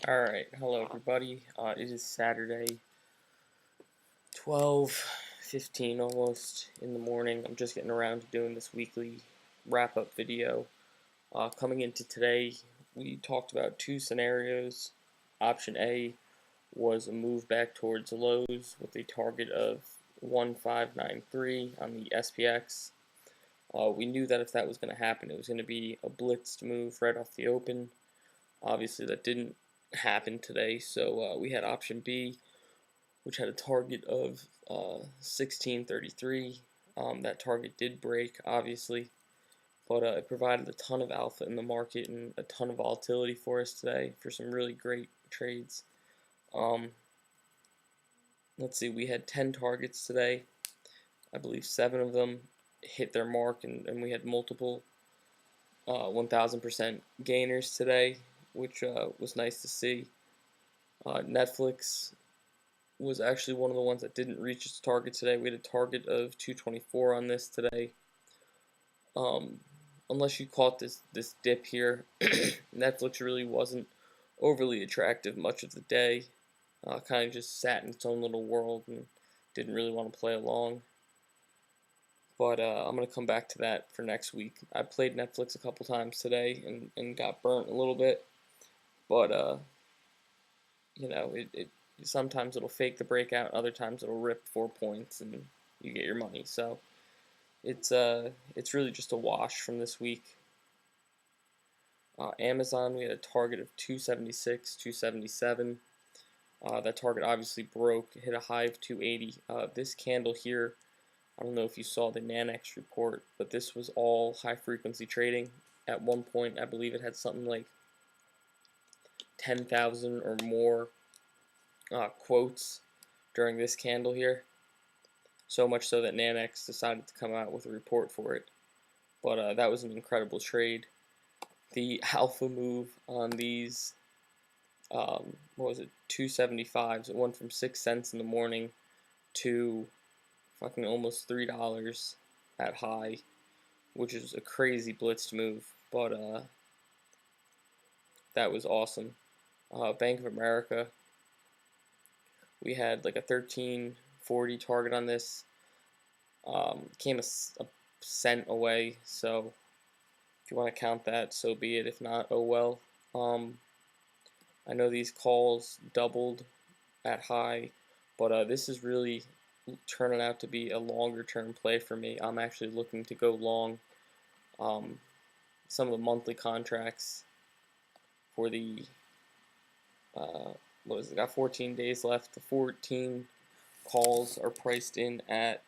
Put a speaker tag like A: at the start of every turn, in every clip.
A: Alright, hello everybody. It is Saturday, 12:15 almost in the morning. I'm just getting around to doing this weekly wrap-up video. Coming into today, we talked about two scenarios. Option A was a move back towards lows with a target of 1593 on the SPX. We knew that if that was going to happen, it was going to be a blitzed move right off the open. Obviously, that didn't happen today, so we had option B, which had a target of 1633. That target did break, obviously, but it provided a ton of alpha in the market and a ton of volatility for us today for some really great trades. Let's see, we had 10 targets today. I believe 7 of them hit their mark, and we had multiple 1000% gainers today, which was nice to see. Netflix was actually one of the ones that didn't reach its target today. We had a target of 224 on this today. Unless you caught this dip here, Netflix really wasn't overly attractive much of the day. Kind of just sat in its own little world and didn't really want to play along. But I'm going to come back to that for next week. I played Netflix a couple times today and got burnt a little bit. But, it sometimes it'll fake the breakout, other times it'll rip 4 points and you get your money. So it's really just a wash from this week. Amazon, we had a target of 276, 277. That target obviously broke, hit a high of 280. This candle here, I don't know if you saw the Nanex report, but this was all high frequency trading. At one point, I believe it had something like 10,000 or more quotes during this candle here. So much so that Nanex decided to come out with a report for it. But that was an incredible trade. The alpha move on these, what was it, 275s. It went from 6 cents in the morning to fucking almost $3 at high, which is a crazy blitzed move. But that was awesome. Bank of America, we had like a 1340 target on this. Came a cent away, so if you want to count that, so be it. If not, oh well. I know these calls doubled at high, but this is really turning out to be a longer term play for me. I'm actually looking to go long some of the monthly contracts for the what is it? Got 14 days left. The 14 calls are priced in at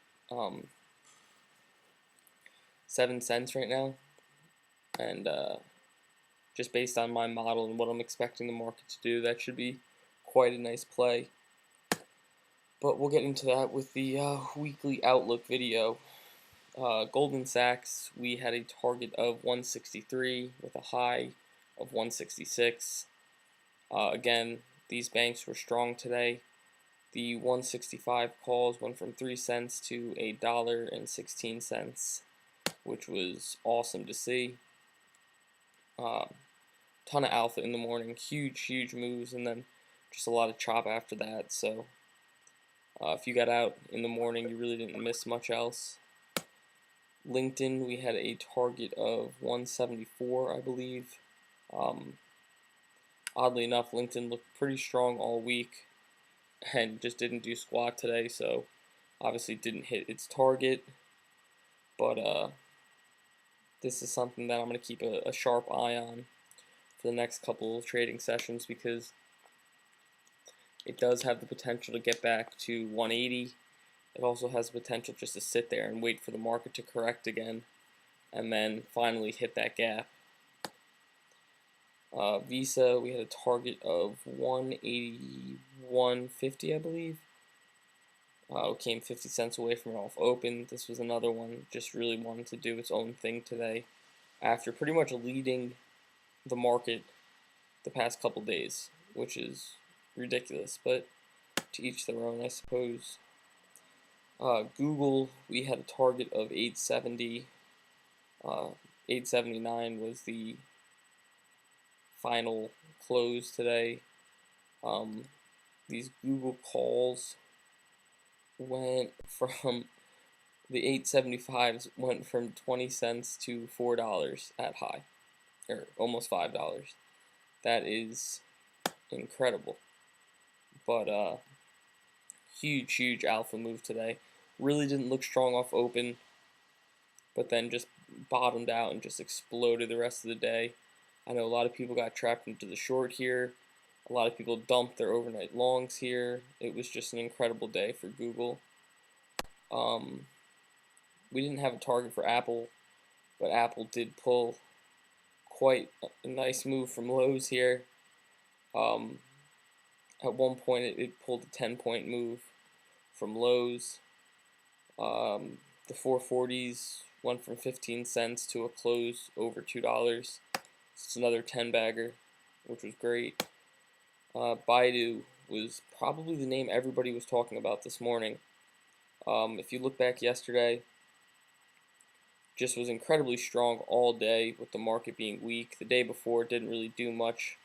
A: 7 cents right now, and just based on my model and what I'm expecting the market to do, that should be quite a nice play. But we'll get into that with the weekly outlook video. Goldman Sachs, we had a target of 163 with a high of 166. Again, these banks were strong today. The 165 calls went from 3 cents to $1.16, which was awesome to see. Ton of alpha in the morning, huge moves, and then just a lot of chop after that. So if you got out in the morning, you really didn't miss much else. LinkedIn, we had a target of 174, I believe. Oddly enough, LinkedIn looked pretty strong all week and just didn't do squat today, so obviously didn't hit its target. But this is something that I'm going to keep a sharp eye on for the next couple of trading sessions, because it does have the potential to get back to 180. It also has the potential just to sit there and wait for the market to correct again and then finally hit that gap. Visa, we had a target of 181.50, I believe. It came 50 cents away from it off open. This was another one, just really wanted to do its own thing today after pretty much leading the market the past couple days, which is ridiculous, but to each their own, I suppose. Google, we had a target of 870. 879 was the final close today. These Google calls went from the 875s went from 20 cents to $4 at high, or almost $5. That is incredible. But huge alpha move today. Really didn't look strong off open, but then just bottomed out and just exploded the rest of the day. I know a lot of people got trapped into the short here. A lot of people dumped their overnight longs here. It was just an incredible day for Google. We didn't have a target for Apple, but Apple did pull quite a nice move from lows here. At one point, it pulled a 10-point move from lows. The 440s went from 15 cents to a close over $2. It's another 10-bagger, which was great. Baidu was probably the name everybody was talking about this morning. If you look back yesterday, just was incredibly strong all day with the market being weak. The day before it didn't really do much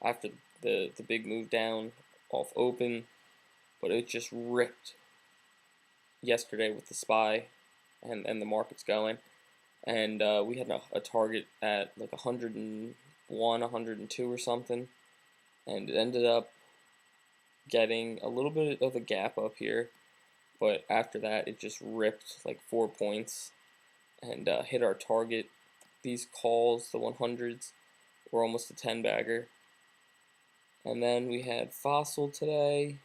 A: after the big move down off open, but it just ripped yesterday with the SPY and the markets going. And we had a target at like 101, 102 or something, and it ended up getting a little bit of a gap up here, but after that it just ripped like 4 points and hit our target. These calls, the 100s, were almost a 10-bagger. And then we had Fossil today,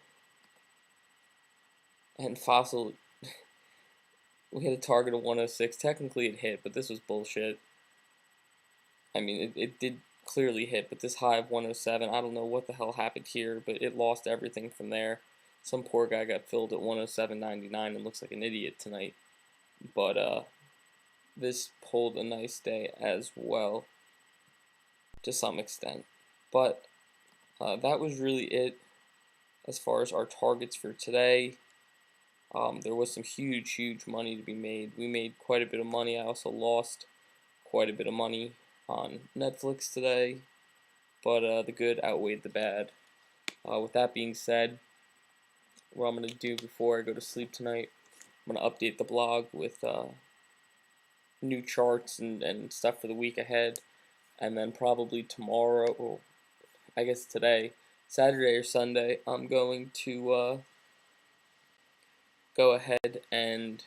A: and Fossil, we had a target of 106. Technically it hit, but this was bullshit. I mean, it did clearly hit, but this high of 107, I don't know what the hell happened here, but it lost everything from there. Some poor guy got filled at 107.99 and looks like an idiot tonight. But this pulled a nice day as well, to some extent. But that was really it as far as our targets for today. There was some huge money to be made. We made quite a bit of money. I also lost quite a bit of money on Netflix today, but the good outweighed the bad. With that being said, what I'm going to do before I go to sleep tonight, I'm going to update the blog with new charts and stuff for the week ahead, and then probably tomorrow, or I guess today, Saturday or Sunday, I'm going to go ahead and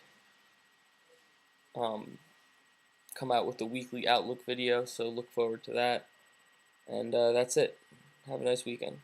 A: come out with the weekly outlook video, so look forward to that. And that's it. Have a nice weekend.